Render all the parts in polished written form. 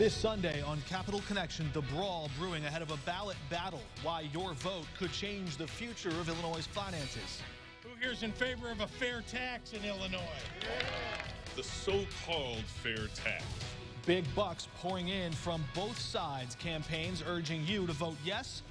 This Sunday on Capital Connection, the brawl brewing ahead of a ballot battle. Why your vote could change the future of Illinois' finances. Who here's in favor of a fair tax in Illinois? The so-called fair tax. Big bucks pouring in from both sides. Campaigns urging you to vote yes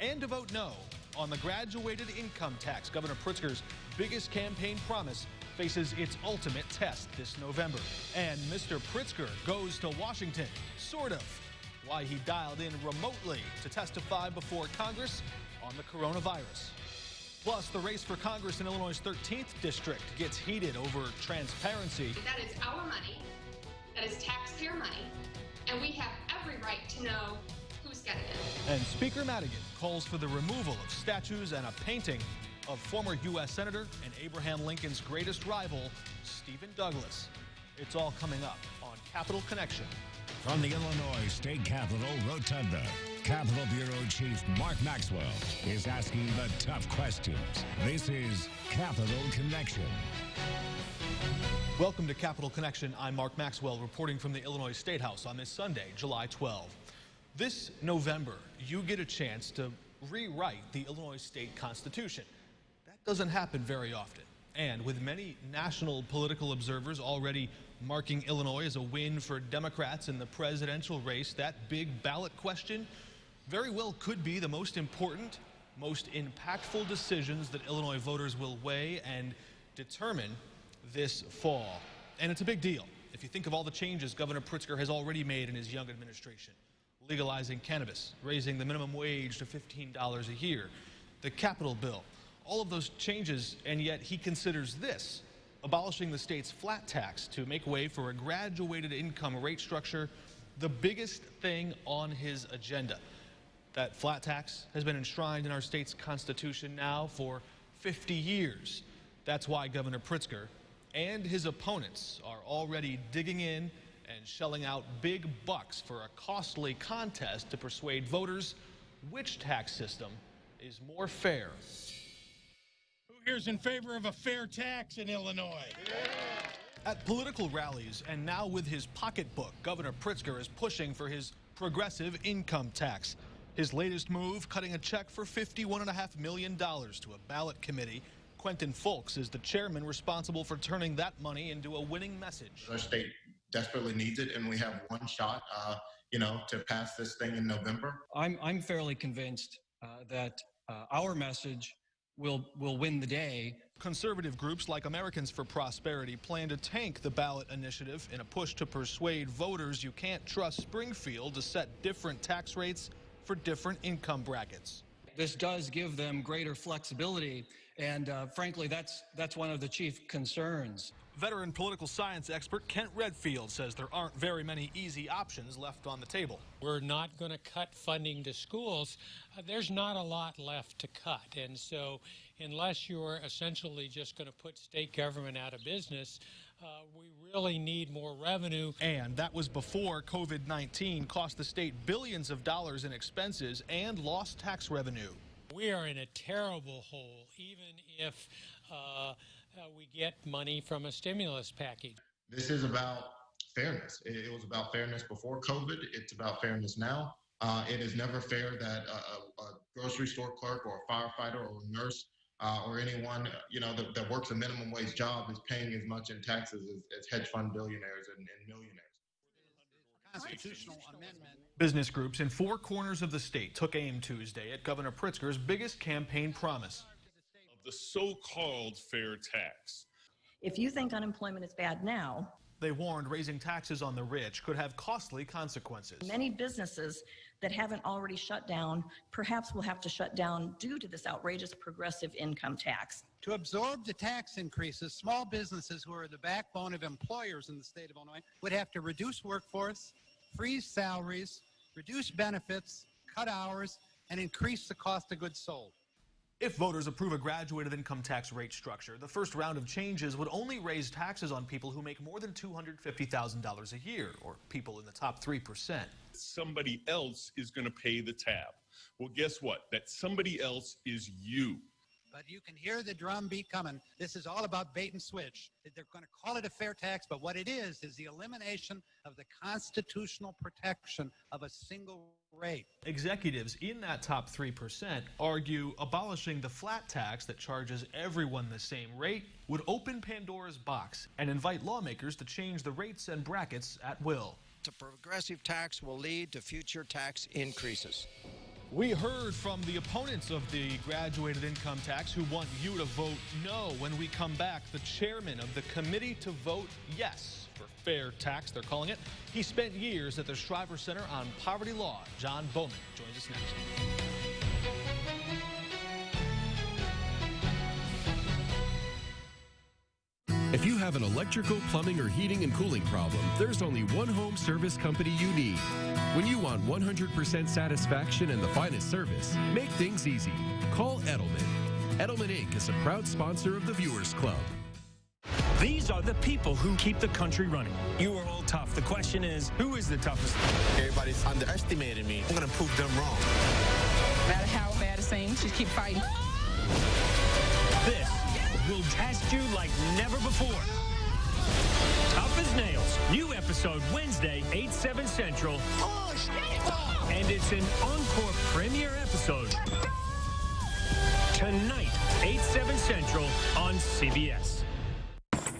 and to vote no on the graduated income tax. Governor Pritzker's biggest campaign promise faces its ultimate test this November. And Mr. Pritzker goes to Washington, sort of. Why he dialed in remotely to testify before Congress on the coronavirus. Plus, the race for Congress in Illinois' 13th district gets heated over transparency. That is our money. That is taxpayer money. And we have every right to know who's getting it. And Speaker Madigan calls for the removal of statues and a painting of former U.S. Senator and Abraham Lincoln's greatest rival, Stephen Douglas. It's all coming up on Capital Connection. From the Illinois State Capitol Rotunda, Capitol Bureau Chief Mark Maxwell is asking the tough questions. This is Capital Connection. Welcome to Capital Connection. I'm Mark Maxwell reporting from the Illinois State House on this Sunday, July 12. This November, you get a chance to rewrite the Illinois State Constitution. That doesn't happen very often. And with many national political observers already marking Illinois as a win for Democrats in the presidential race, that big ballot question very well could be the most important, most impactful decisions that Illinois voters will weigh and determine this fall. And it's a big deal if you think of all the changes Governor Pritzker has already made in his young administration. Legalizing cannabis, raising the minimum wage to $15 a year, the Capitol bill, all of those changes, and yet he considers this, abolishing the state's flat tax to make way for a graduated income rate structure, the biggest thing on his agenda. That flat tax has been enshrined in our state's constitution now for 50 years. That's why Governor Pritzker and his opponents are already digging in and shelling out big bucks for a costly contest to persuade voters which tax system is more fair. Who here's in favor of a fair tax in Illinois? At political rallies and now with his pocketbook, Governor Pritzker is pushing for his progressive income tax. His latest move, cutting a check for $51.5 million to a ballot committee. Quentin Folks is the chairman responsible for turning that money into a winning message. Our state desperately needs it, and we have one shot, to pass this thing in November. I'm fairly convinced that our message will win the day. Conservative groups like Americans for Prosperity plan to tank the ballot initiative in a push to persuade voters you can't trust Springfield to set different tax rates for different income brackets. This does give them greater flexibility, and frankly, that's one of the chief concerns. Veteran political science expert Kent Redfield says there aren't very many easy options left on the table. We're not going to cut funding to schools. There's not a lot left to cut. And so unless you're essentially just going to put state government out of business, we really need more revenue. And that was before COVID-19 cost the state billions of dollars in expenses and lost tax revenue. We are in a terrible hole, even if we get money from a stimulus package. This is about fairness. It was about fairness before COVID. It's about fairness now. It is never fair that a grocery store clerk or a firefighter or a nurse or anyone that works a minimum wage job is paying as much in taxes as hedge fund billionaires and millionaires. Constitutional amendment. Business groups in four corners of the state took aim Tuesday at Governor Pritzker's biggest campaign promise. The so-called fair tax. If you think unemployment is bad now, they warned raising taxes on the rich could have costly consequences. Many businesses that haven't already shut down perhaps will have to shut down due to this outrageous progressive income tax. To absorb the tax increases, small businesses who are the backbone of employers in the state of Illinois would have to reduce workforce, freeze salaries, reduce benefits, cut hours, and increase the cost of goods sold. If voters approve a graduated income tax rate structure, the first round of changes would only raise taxes on people who make more than $250,000 a year, or people in the top 3%. Somebody else is going to pay the tab. Well, guess what? That somebody else is you. But you can hear the drumbeat coming. This is all about bait and switch. They're going to call it a fair tax, but what it is the elimination of the constitutional protection of a single rate. Executives in that top 3% argue abolishing the flat tax that charges everyone the same rate would open Pandora's box and invite lawmakers to change the rates and brackets at will. The progressive tax will lead to future tax increases. We heard from the opponents of the graduated income tax who want you to vote no. When we come back, the chairman of the committee to vote yes for fair tax, they're calling it. He spent years at the Shriver Center on Poverty Law. John Bowman joins us next. If you have an electrical, plumbing, or heating and cooling problem, there's only one home service company you need. When you want 100% satisfaction and the finest service, make things easy. Call Edelman. Edelman Inc. is a proud sponsor of the Viewers Club. These are the people who keep the country running. You are all tough. The question is, who is the toughest? Everybody's underestimating me. I'm going to prove them wrong. No matter how bad it seems, just keep fighting. This will test you like never before. Tough as nails. New episode Wednesday, 8/7 Central. And it's an encore premiere episode tonight, 8/7 Central on CBS.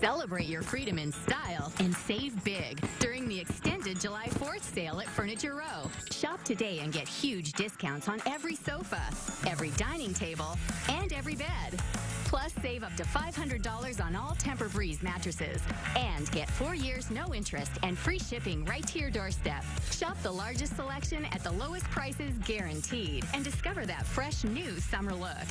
Celebrate your freedom in style and save big during the extended July 4th sale at Furniture Row. Shop today and get huge discounts on every sofa, every dining table, and every bed. Plus, save up to $500 on all Tempur-Breeze mattresses. And get 4 years, no interest, and free shipping right to your doorstep. Shop the largest selection at the lowest prices guaranteed. And discover that fresh, new summer look.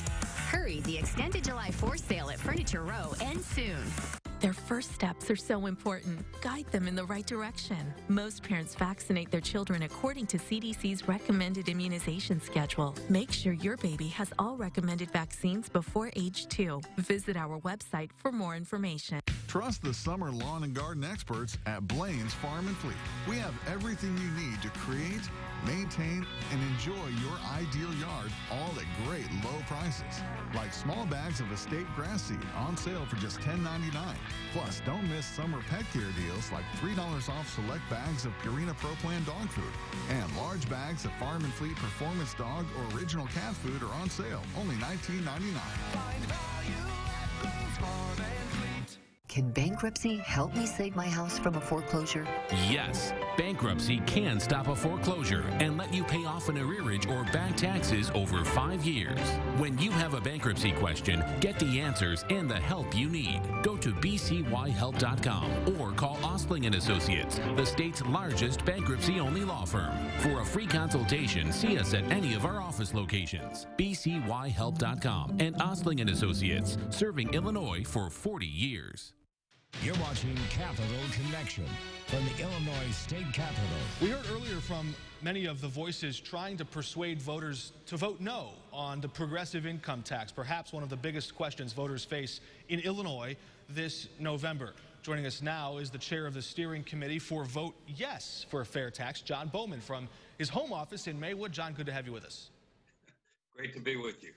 Hurry, the extended July 4th sale at Furniture Row ends soon. Their first steps are so important. Guide them in the right direction. Most parents vaccinate their children according to CDC's recommended immunization schedule. Make sure your baby has all recommended vaccines before age 2. Visit our website for more information. Trust the summer lawn and garden experts at Blaine's Farm and Fleet. We have everything you need to create, maintain, and enjoy your ideal yard, all at great low prices. Like small bags of estate grass seed on sale for just $10.99. Plus, don't miss summer pet care deals like $3 off select bags of Purina Pro Plan dog food. And large bags of Farm and Fleet Performance Dog or Original Cat food are on sale, only $19.99. Find value at Blaine's Farm and Fleet. Can bankruptcy help me save my house from a foreclosure? Yes, bankruptcy can stop a foreclosure and let you pay off an arrearage or back taxes over 5 years. When you have a bankruptcy question, get the answers and the help you need. Go to bcyhelp.com or call Ostling & Associates, the state's largest bankruptcy-only law firm. For a free consultation, see us at any of our office locations. bcyhelp.com and Ostling & Associates, serving Illinois for 40 years. You're watching Capital Connection from the Illinois State Capitol. We heard earlier from many of the voices trying to persuade voters to vote no on the progressive income tax, perhaps one of the biggest questions voters face in Illinois this November. Joining us now is the chair of the steering committee for Vote Yes for a Fair Tax, John Bowman, from his home office in Maywood. John, good to have you with us. Great to be with you.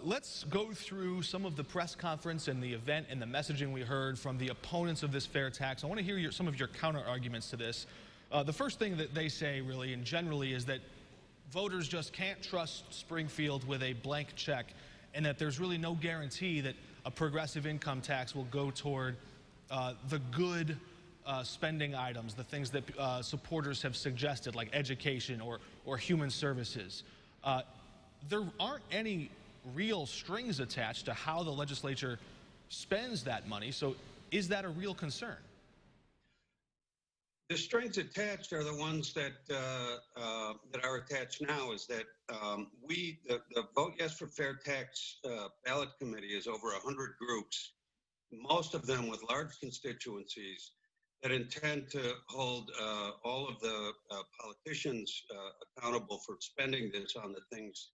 Let's go through some of the press conference and the event and the messaging we heard from the opponents of this fair tax. I want to hear some of your counter arguments to this. The first thing that they say really and generally is that voters just can't trust Springfield with a blank check and that there's really no guarantee that a progressive income tax will go toward the good spending items, the things that supporters have suggested like education or human services. There aren't any real strings attached to how the legislature spends that money. So is that a real concern? The strings attached are the ones that are attached now. Is that the Vote Yes for Fair Tax ballot committee is over 100 groups, most of them with large constituencies that intend to hold all of the politicians accountable for spending this on the things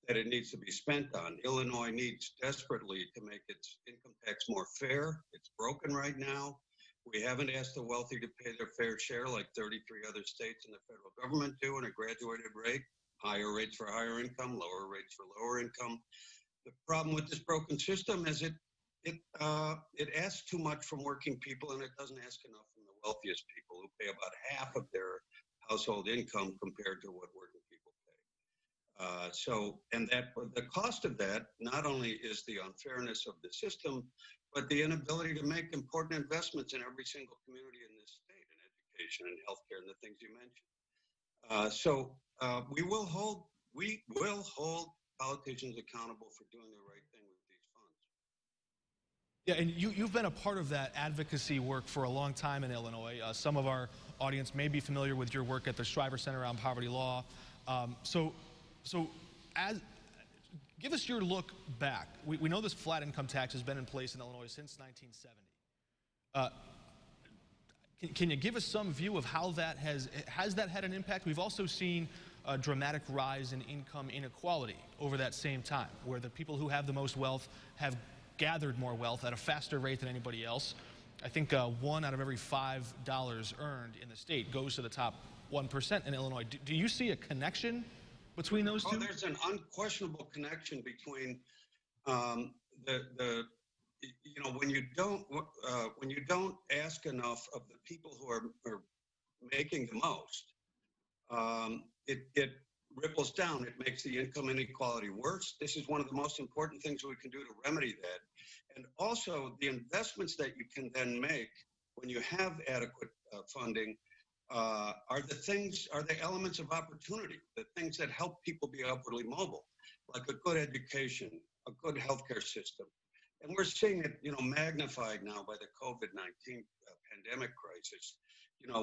that it needs to be spent on. Illinois needs desperately to make its income tax more fair. It's broken right now. We haven't asked the wealthy to pay their fair share like 33 other states and the federal government do in a graduated rate, higher rates for higher income, lower rates for lower income. The problem with this broken system is it asks too much from working people, and it doesn't ask enough from the wealthiest people, who pay about half of their household income compared to what working people pay. And the cost of that not only is the unfairness of the system, but the inability to make important investments in every single community in this state, in education and healthcare and the things you mentioned. We will hold politicians accountable for doing the right thing with these funds. Yeah, and you've been a part of that advocacy work for a long time in Illinois. Some of our audience may be familiar with your work at the Shriver Center on Poverty Law. Give us your look back. We know this flat income tax has been in place in Illinois since 1970. Can you give us some view of how that has that had an impact? We've also seen a dramatic rise in income inequality over that same time, where the people who have the most wealth have gathered more wealth at a faster rate than anybody else. I think 1 out of every $5 earned in the state goes to the top 1% in Illinois. Do you see a connection between those two? There's an unquestionable connection between when you don't ask enough of the people who are making the most, it ripples down. It makes the income inequality worse. This is one of the most important things we can do to remedy that. And also, the investments that you can then make when you have adequate funding are the elements of opportunity, the things that help people be upwardly mobile, like a good education, a good healthcare system. And we're seeing it, magnified now by the COVID-19 pandemic crisis.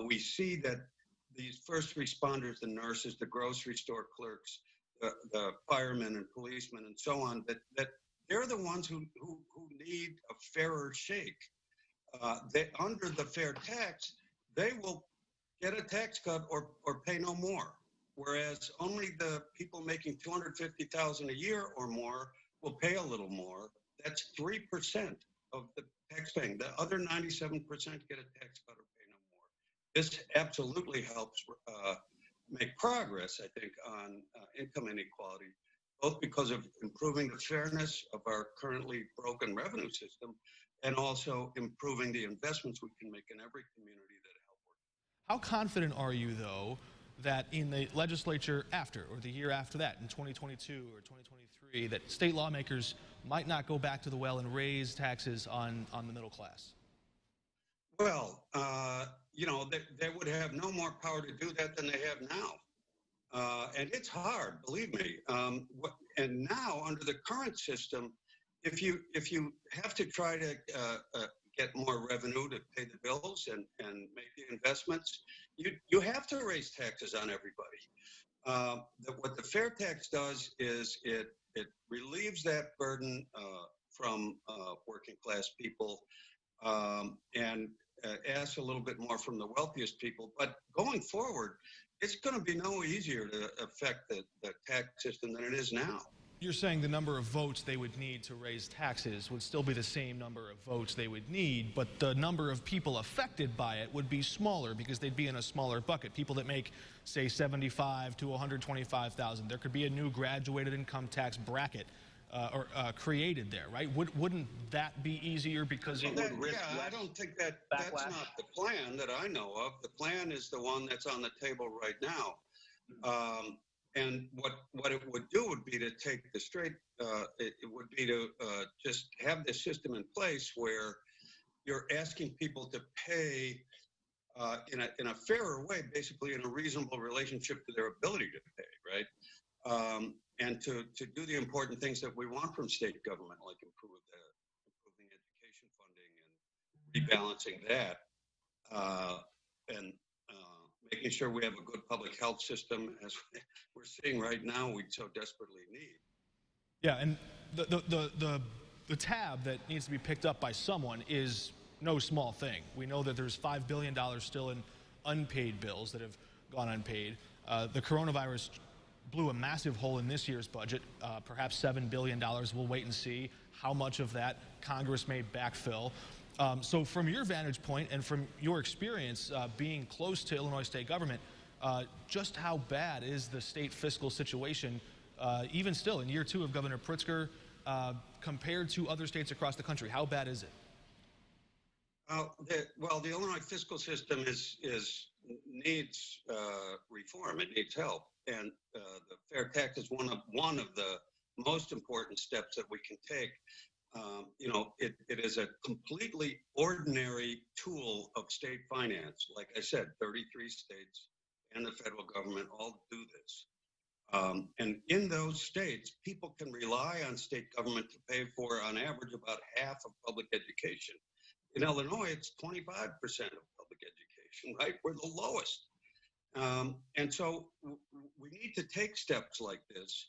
We see that these first responders, the nurses, the grocery store clerks, the firemen and policemen and so on, that they're the ones who need a fairer shake. Under the fair tax, they will get a tax cut or pay no more, whereas only the people making $250,000 a year or more will pay a little more. That's 3% of the tax paying. The other 97% get a tax cut or pay no more. This absolutely helps make progress, I think, on income inequality, both because of improving the fairness of our currently broken revenue system and also improving the investments we can make in every community that help work. How confident are you, though, that in the legislature after, or the year after that, in 2022 or 2023, that state lawmakers might not go back to the well and raise taxes on the middle class? Well, they would have no more power to do that than they have now. And it's hard, believe me. And now, under the current system, if you have to try to get more revenue to pay the bills and make the investments, you have to raise taxes on everybody. What the fair tax does is it relieves that burden from working class people and asks a little bit more from the wealthiest people. But going forward, it's going to be no easier to affect the tax system than it is now. You're saying the number of votes they would need to raise taxes would still be the same number of votes they would need, but the number of people affected by it would be smaller because they'd be in a smaller bucket. People that make, say, $75,000 to $125,000. There could be a new graduated income tax bracket created there, right? Wouldn't that be easier because it would risk less? I don't think that's not the plan that I know of. The plan is the one that's on the table right now. And what it would do would be to take the straight, it would be to just have this system in place where you're asking people to pay in a fairer way, basically in a reasonable relationship to their ability to pay, right? And to do the important things that we want from state government, like improving education funding and rebalancing that, and making sure we have a good public health system, as we're seeing right now we so desperately need. Yeah, and the tab that needs to be picked up by someone is no small thing. We know that there's $5 billion still in unpaid bills that have gone unpaid. The coronavirus blew a massive hole in this year's budget, perhaps $7 billion. We'll wait and see how much of that Congress may backfill. So from your vantage point and from your experience being close to Illinois state government, just how bad is the state fiscal situation even still in year 2 of Governor Pritzker compared to other states across the country? How bad is it? Well, the Illinois fiscal system needs reform. It needs help, and the fair tax is one of the most important steps that we can take. It is a completely ordinary tool of state finance. Like I said, 33 states and the federal government all do this. And in those states, people can rely on state government to pay for, on average, about half of public education. In Illinois, it's 25% of public education, right? We're the lowest. And so we need to take steps like this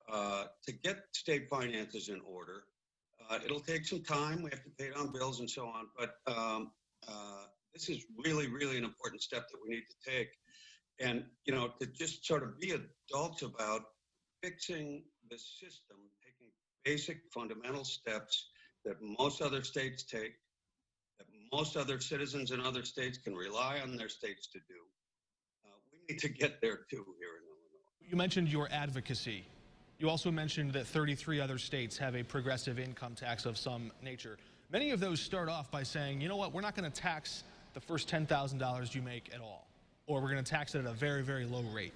to get state finances in order. It'll take some time. We have to pay down bills and so on. But this is really, really an important step that we need to take. And, to just sort of be adults about fixing the system, taking basic fundamental steps that most other states take, that most other citizens in other states can rely on their states to do. We need to get there too here in Illinois. You mentioned your advocacy. You also mentioned that 33 other states have a progressive income tax of some nature. Many of those start off by saying, you know what, we're not going to tax the first $10,000 you make at all, or we're going to tax it at a very, very low rate.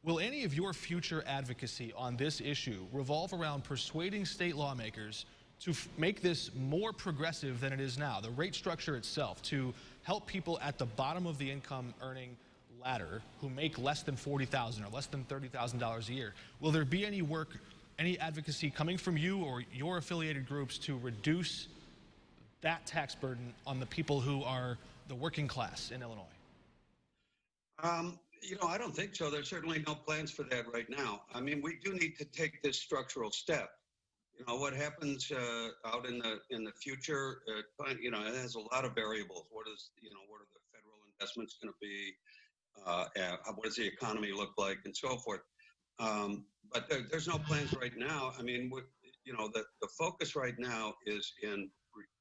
Will any of your future advocacy on this issue revolve around persuading state lawmakers to make this more progressive than it is now, the rate structure itself, to help people at the bottom of the income earning ladder who make less than $40,000 or less than $30,000 a year? Will there be any work, any advocacy coming from you or your affiliated groups to reduce that tax burden on the people who are the working class in Illinois? I don't think so. There's certainly no plans for that right now. I mean, we do need to take this structural step. What happens out in the future, it has a lot of variables. What are the federal investments going to be? What does the economy look like, and so forth? But there's no plans right now. I mean, the focus right now is in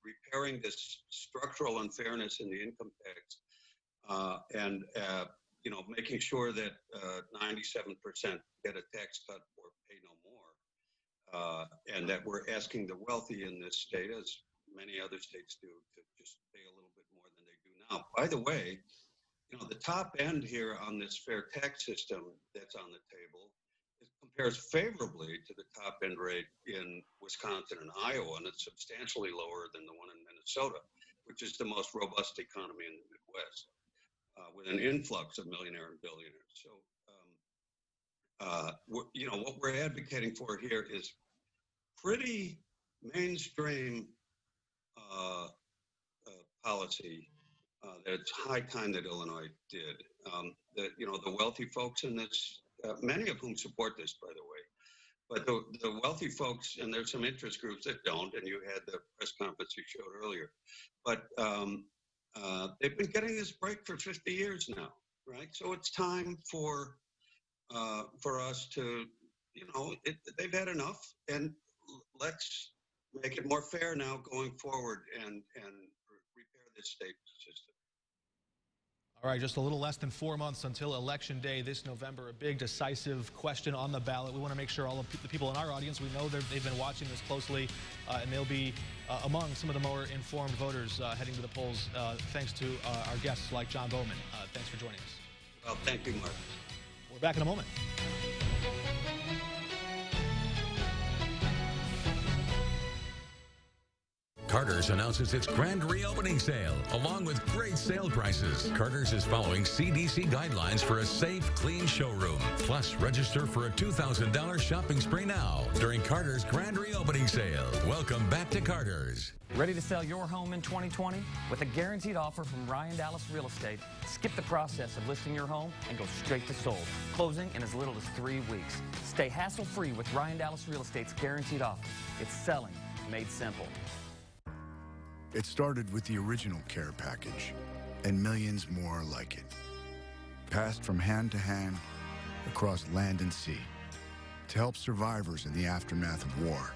repairing this structural unfairness in the income tax, and making sure that 97% get a tax cut or pay no more, and that we're asking the wealthy in this state, as many other states do, to just pay a little bit more than they do now. By the way, the top end here on this fair tax system that's on the table compares favorably to the top end rate in Wisconsin and Iowa, and it's substantially lower than the one in Minnesota, which is the most robust economy in the Midwest, with an influx of millionaire and billionaires. So, what we're advocating for here is pretty mainstream policy that it's high time that Illinois did. The wealthy folks in this, many of whom support this, by the way, but the wealthy folks, and there's some interest groups that don't, and you had the press conference you showed earlier, but they've been getting this break for 50 years now, right? So it's time for us to, they've had enough, and let's make it more fair now going forward and repair this state system. All right, just a little less than 4 months until Election Day this November, a big decisive question on the ballot. We want to make sure all of the people in our audience, we know they've been watching this closely, and they'll be among some of the more informed voters heading to the polls, thanks to our guests like John Bowman. Thanks for joining us. Well, thank you, Mark. We're back in a moment. Carter's announces its grand reopening sale, along with great sale prices. Carter's is following CDC guidelines for a safe, clean showroom. Plus, register for a $2,000 shopping spree now during Carter's grand reopening sale. Welcome back to Carter's. Ready to sell your home in 2020? With a guaranteed offer from Ryan Dallas Real Estate, skip the process of listing your home and go straight to sold. Closing in as little as 3 weeks. Stay hassle-free with Ryan Dallas Real Estate's guaranteed offer. It's selling made simple. It started with the original care package and millions more like it. Passed from hand to hand across land and sea to help survivors in the aftermath of war.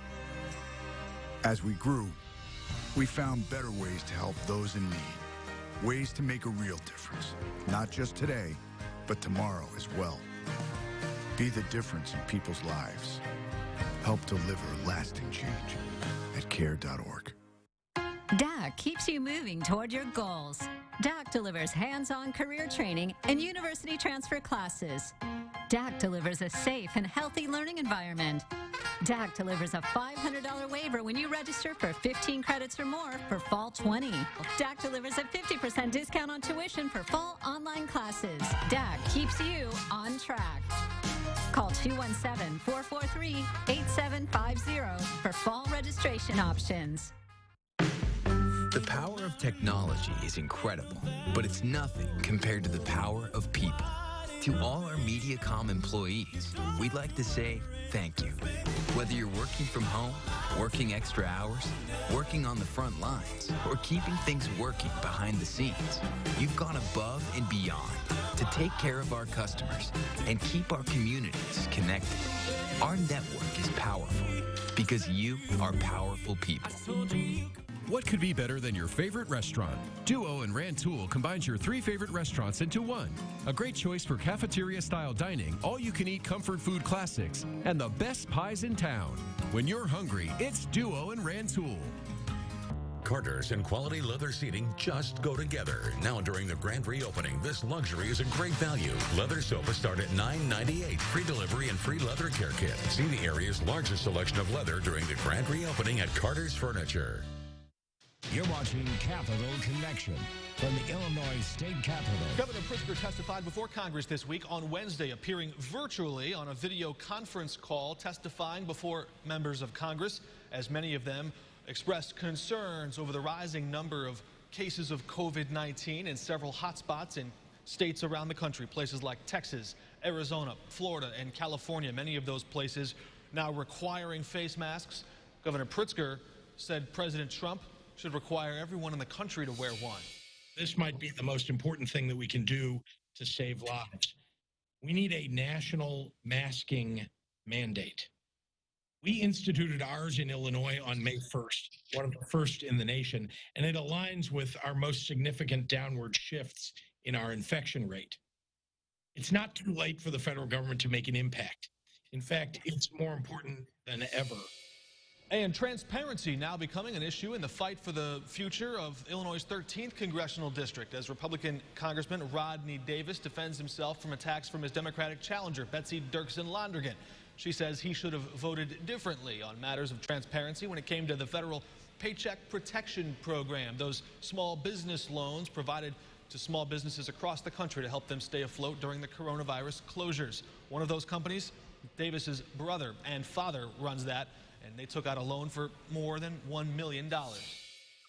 As we grew, we found better ways to help those in need. Ways to make a real difference, not just today, but tomorrow as well. Be the difference in people's lives. help deliver lasting change at care.org. DAC keeps you moving toward your goals. DAC delivers hands-on career training and university transfer classes. DAC delivers a safe and healthy learning environment. DAC delivers a $500 waiver when you register for 15 credits or more for fall 20. DAC delivers a 50% discount on tuition for fall online classes. DAC keeps you on track. Call 217-443-8750 for fall registration options. The power of technology is incredible, but it's nothing compared to the power of people. To all our MediaCom employees, we'd like to say thank you. Whether you're working from home, working extra hours, working on the front lines, or keeping things working behind the scenes, you've gone above and beyond to take care of our customers and keep our communities connected. Our network is powerful because you are powerful people. What could be better than your favorite restaurant? Duo and Rantoul combines your 3 favorite restaurants into one. A great choice for cafeteria-style dining, all-you-can-eat comfort food classics, and the best pies in town. When you're hungry, it's Duo and Rantoul. Carter's and quality leather seating just go together. Now during the grand reopening, this luxury is a great value. Leather sofas start at $9.98. Free delivery and free leather care kit. See the area's largest selection of leather during the grand reopening at Carter's Furniture. You're watching Capital Connection from the Illinois State Capitol. Governor Pritzker testified before Congress this week on Wednesday, appearing virtually on a video conference call, testifying before members of Congress, as many of them expressed concerns over the rising number of cases of COVID-19 in several hotspots in states around the country, places like Texas, Arizona, Florida, and California. Many of those places now requiring face masks. Governor Pritzker said President Trump should require everyone in the country to wear one. This might be the most important thing that we can do to save lives. We need a national masking mandate. We instituted ours in Illinois on May 1st, one of the first in the nation, and it aligns with our most significant downward shifts in our infection rate. It's not too late for the federal government to make an impact. In fact, it's more important than ever. And transparency now becoming an issue in the fight for the future of Illinois' 13th congressional district, as Republican Congressman Rodney Davis defends himself from attacks from his Democratic challenger, Betsy Dirksen-Londrigan. She says he should have voted differently on matters of transparency when it came to the federal Paycheck Protection Program, those small business loans provided to small businesses across the country to help them stay afloat during the coronavirus closures. One of those companies, Davis's brother and father, runs that, and they took out a loan for more than $1 million.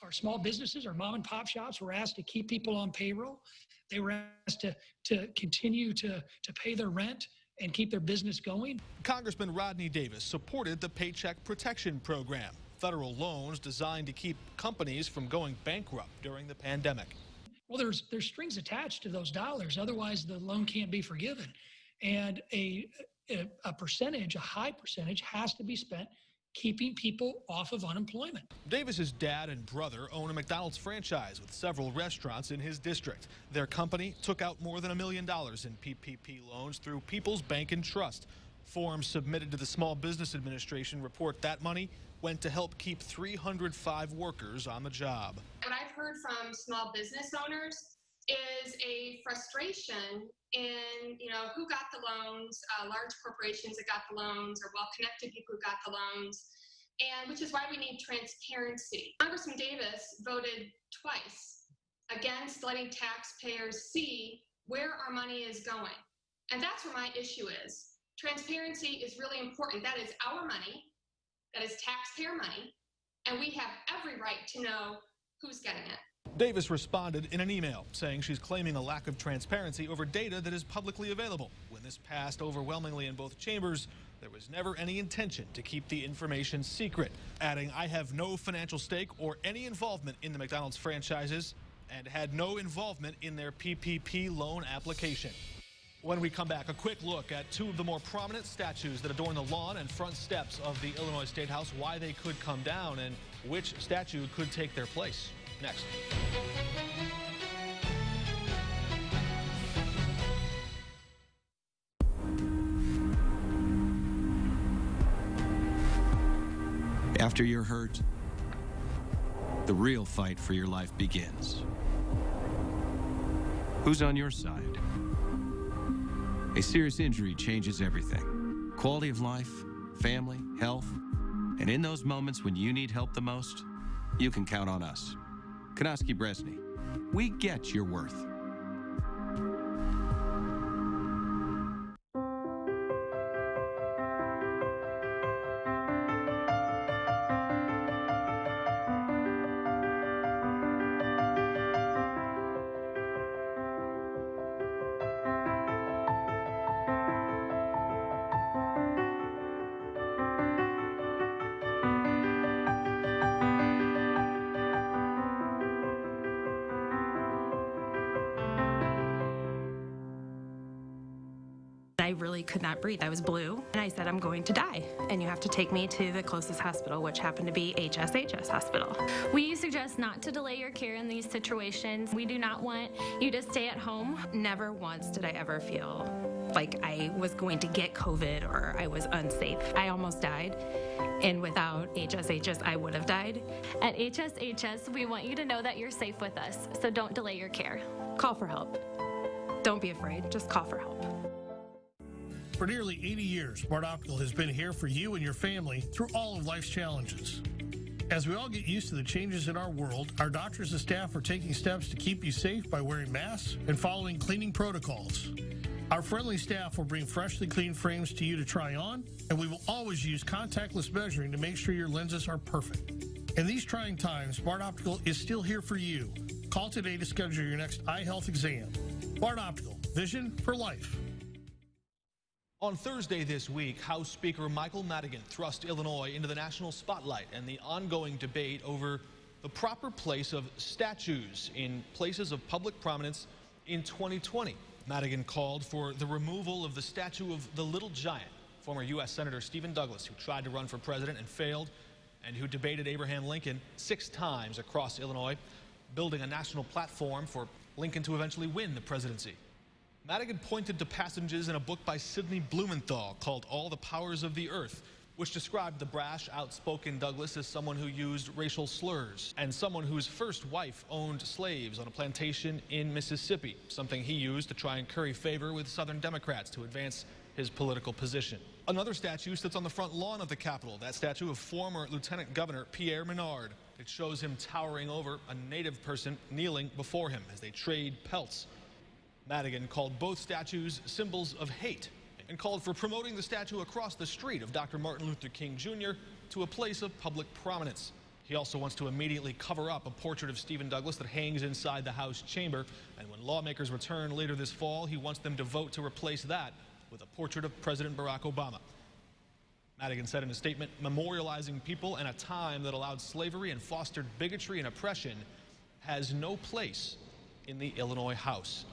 Our small businesses, our mom and pop shops were asked to keep people on payroll. They were asked to continue to pay their rent and keep their business going. Congressman Rodney Davis supported the Paycheck Protection Program, federal loans designed to keep companies from going bankrupt during the pandemic. Well, there's strings attached to those dollars. Otherwise, the loan can't be forgiven. And a percentage, a high percentage, has to be spent keeping people off of unemployment. Davis's dad and brother own a McDonald's franchise with several restaurants in his district. Their company took out more than $1 million in PPP loans through People's Bank and Trust. Forms submitted to the Small Business Administration report that money went to help keep 305 workers on the job. What I've heard from small business owners is a frustration in, who got the loans, large corporations that got the loans, or well-connected people who got the loans, and which is why we need transparency. Congressman Davis voted twice against letting taxpayers see where our money is going. And that's where my issue is. Transparency is really important. That is our money, that is taxpayer money, and we have every right to know who's getting it. Davis responded in an email saying she's claiming a lack of transparency over data that is publicly available. When this passed overwhelmingly in both chambers, there was never any intention to keep the information secret, adding, "I have no financial stake or any involvement in the McDonald's franchises and had no involvement in their PPP loan application." When we come back, a quick look at two of the more prominent statues that adorn the lawn and front steps of the Illinois State House, why they could come down and which statue could take their place. Next. After you're hurt, the real fight for your life begins. Who's on your side? A serious injury changes everything. Quality of life, family, health, and in those moments when you need help the most, you can count on us. Konoski Bresny, we get your worth. I really could not breathe. I was blue, and I said, I'm going to die, and you have to take me to the closest hospital, which happened to be HSHS Hospital. We suggest not to delay your care in these situations. We do not want you to stay at home. Never once did I ever feel like I was going to get COVID or I was unsafe. I almost died, and without HSHS, I would have died. At HSHS, we want you to know that you're safe with us, so don't delay your care. Call for help. Don't be afraid, just call for help. For nearly 80 years, Smart Optical has been here for you and your family through all of life's challenges. As we all get used to the changes in our world, our doctors and staff are taking steps to keep you safe by wearing masks and following cleaning protocols. Our friendly staff will bring freshly cleaned frames to you to try on, and we will always use contactless measuring to make sure your lenses are perfect. In these trying times, Smart Optical is still here for you. Call today to schedule your next eye health exam. Smart Optical, vision for life. On Thursday this week, House Speaker Michael Madigan thrust Illinois into the national spotlight and the ongoing debate over the proper place of statues in places of public prominence in 2020. Madigan called for the removal of the statue of the Little Giant, former U.S. Senator Stephen Douglas, who tried to run for president and failed, and who debated Abraham Lincoln 6 times across Illinois, building a national platform for Lincoln to eventually win the presidency. Madigan pointed to passages in a book by Sidney Blumenthal called All the Powers of the Earth, which described the brash, outspoken Douglas as someone who used racial slurs and someone whose first wife owned slaves on a plantation in Mississippi, something he used to try and curry favor with Southern Democrats to advance his political position. Another statue sits on the front lawn of the Capitol, that statue of former Lieutenant Governor Pierre Menard. It shows him towering over a native person kneeling before him as they trade pelts. Madigan called both statues symbols of hate and called for promoting the statue across the street of Dr. Martin Luther King Jr. to a place of public prominence. He also wants to immediately cover up a portrait of Stephen Douglas that hangs inside the House chamber, and when lawmakers return later this fall, he wants them to vote to replace that with a portrait of President Barack Obama. Madigan said in a statement, memorializing people in a time that allowed slavery and fostered bigotry and oppression has no place in the Illinois House.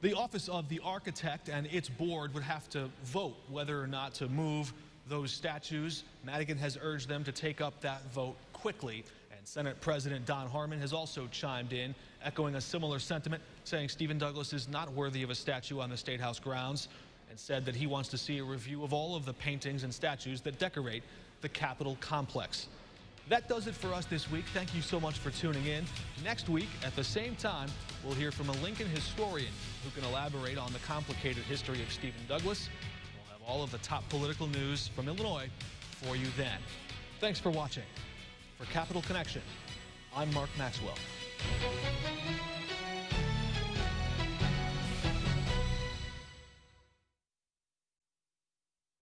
The Office of the Architect and its board would have to vote whether or not to move those statues. Madigan has urged them to take up that vote quickly, and Senate President Don Harmon has also chimed in, echoing a similar sentiment, saying Stephen Douglas is not worthy of a statue on the State House grounds, and said that he wants to see a review of all of the paintings and statues that decorate the Capitol complex. That does it for us this week. Thank you so much for tuning in. Next week, at the same time, we'll hear from a Lincoln historian who can elaborate on the complicated history of Stephen Douglas. We'll have all of the top political news from Illinois for you then. Thanks for watching. For Capital Connection, I'm Mark Maxwell.